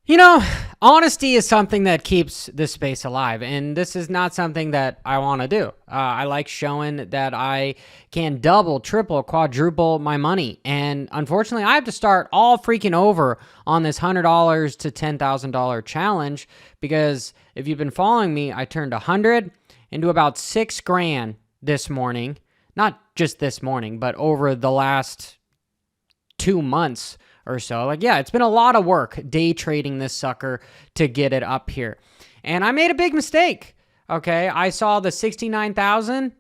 You know, honesty is something that keeps this space alive, and this is not something that I want to do. I like showing that I can double, triple, quadruple my money, and unfortunately, I have to start all freaking over on this $100 to $10,000 challenge because if you've been following me, I turned 100 into about 6 grand this morning. Not just this morning, but over the last 2 months or so. Like, yeah, it's been a lot of work day trading this sucker to get it up here. And I made a big mistake. Okay. I saw the 69,000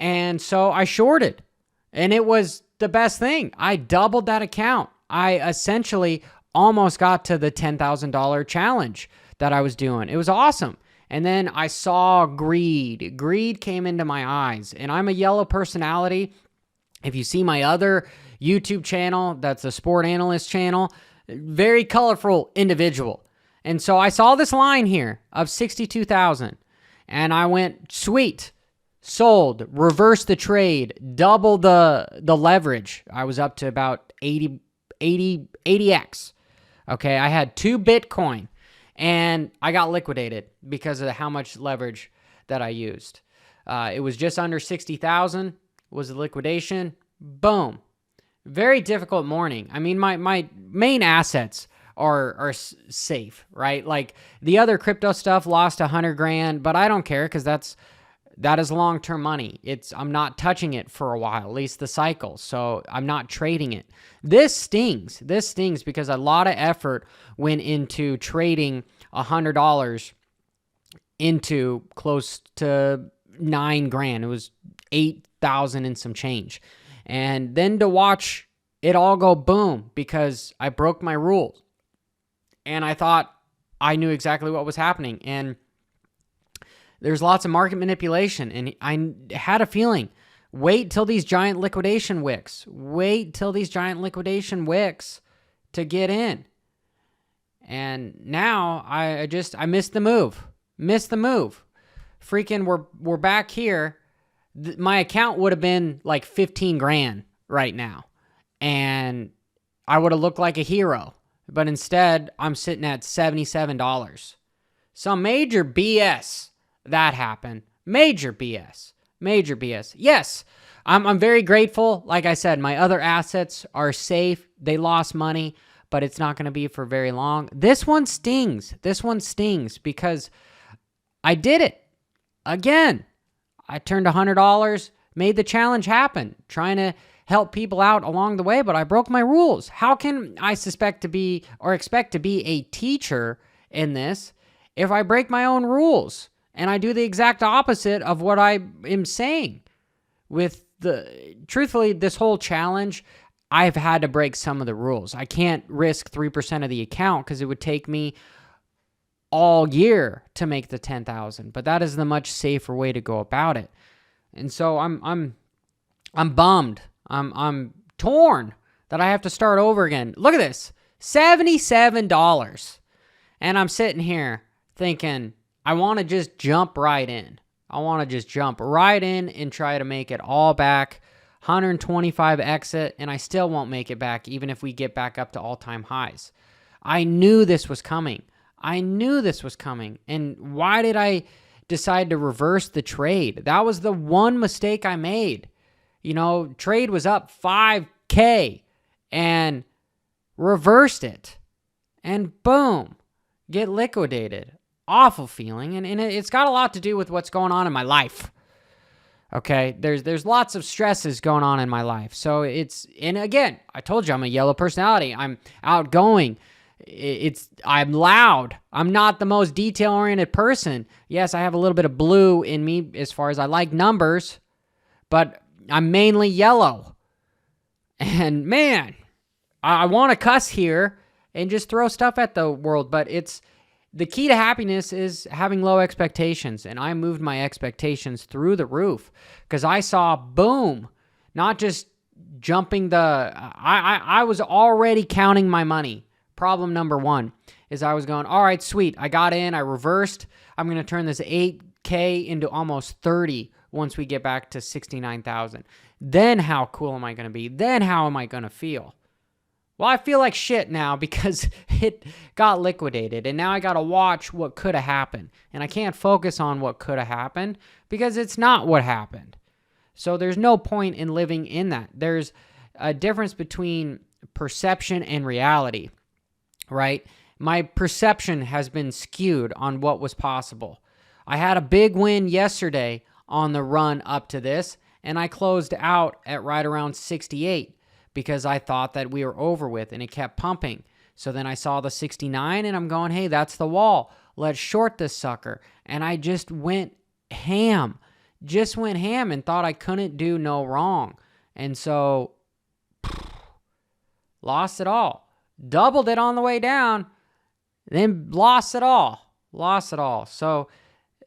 and so I shorted, and it was the best thing. I doubled that account. I essentially almost got to the $10,000 challenge that I was doing. It was awesome. And then I saw greed. Greed came into my eyes, and I'm a yellow personality. If you see my other YouTube channel, that's a sport analyst channel, very colorful individual. And so I saw this line here of 62,000 and I went, sweet, sold, reverse the trade, double the leverage. I was up to about 80x. Okay. I had 2 Bitcoin and I got liquidated because of how much leverage that I used. It was just under 60,000 was the liquidation. Boom. Very difficult morning. I mean, my main assets are safe, right? Like the other crypto stuff lost 100 grand, but I don't care because that is long-term money. I'm not touching it for a while, at least the cycle. So I'm not trading it. This stings. This stings because a lot of effort went into trading $100 into close to 9 grand. It was 8,000 and some change. And then to watch it all go boom because I broke my rules. And I thought I knew exactly what was happening. And there's lots of market manipulation. And I had a feeling, wait till these giant liquidation wicks. Wait till these giant liquidation wicks to get in. And now I missed the move. Missed the move. Freaking we're back here. My account would have been like 15 grand right now. And I would have looked like a hero. But instead, I'm sitting at $77. Some major BS that happened. Major BS. Major BS. Yes, I'm very grateful. Like I said, my other assets are safe. They lost money, but it's not going to be for very long. This one stings. This one stings because I did it. Again, I turned $100, made the challenge happen, trying to help people out along the way, but I broke my rules. How can I expect to be a teacher in this if I break my own rules and I do the exact opposite of what I am saying? Truthfully, this whole challenge, I've had to break some of the rules. I can't risk 3% of the account because it would take me all year to make the 10,000, but that is the much safer way to go about it. And so I'm bummed. I'm torn that I have to start over again. Look at this, $77. And I'm sitting here thinking, I want to just jump right in. I want to just jump right in and try to make it all back. 125 exit, and I still won't make it back even if we get back up to all-time highs. I knew this was coming. And why did I decide to reverse the trade? That was the one mistake I made. You know, trade was up 5K and reversed it. And boom, get liquidated. Awful feeling. And it's got a lot to do with what's going on in my life. Okay, there's lots of stresses going on in my life. So and again, I told you I'm a yellow personality. I'm outgoing. I'm loud. I'm not the most detail-oriented person. Yes, I have a little bit of blue in me as far as I like numbers, but I'm mainly yellow. And man, I want to cuss here and just throw stuff at the world, but the key to happiness is having low expectations, and I moved my expectations through the roof because I saw boom, not just jumping I was already counting my money. Problem number 1 is I was going, all right, sweet. I got in, I reversed. I'm going to turn this 8K into almost 30 once we get back to 69,000. Then how cool am I going to be? Then how am I going to feel? Well, I feel like shit now because it got liquidated, and now I got to watch what could have happened. And I can't focus on what could have happened because it's not what happened. So there's no point in living in that. There's a difference between perception and reality, right? My perception has been skewed on what was possible. I had a big win yesterday on the run up to this, and I closed out at right around 68 because I thought that we were over with, and it kept pumping. So then I saw the 69, and I'm going, hey, that's the wall. Let's short this sucker. And I just went ham. And thought I couldn't do no wrong. And so, lost it all. Doubled it on the way down, then lost it all. So,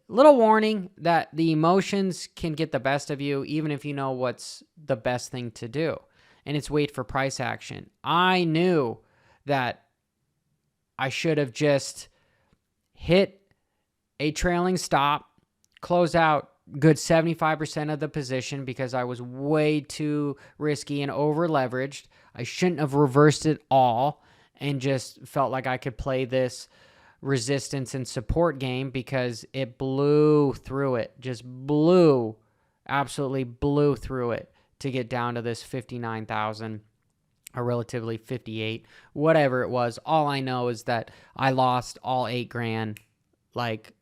little warning that the emotions can get the best of you, even if you know what's the best thing to do. And it's wait for price action. I knew that I should have just hit a trailing stop, close out good 75% of the position because I was way too risky and over leveraged. I shouldn't have reversed it all and just felt like I could play this resistance and support game because it blew through it. Absolutely blew through it to get down to this 59,000 or relatively 58, whatever it was. All I know is that I lost all 8 grand like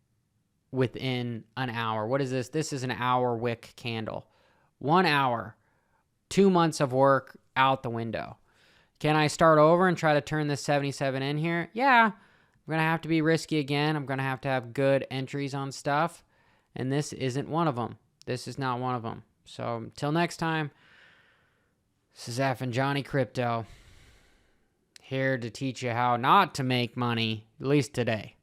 within an hour. What is this? This is an hour wick candle. 1 hour, 2 months of work out the window. Can I start over and try to turn this 77 in here? Yeah, I'm going to have to be risky again. I'm going to have good entries on stuff. And this isn't one of them. This is not one of them. So until next time, this is F and Johnny Crypto, here to teach you how not to make money, at least today.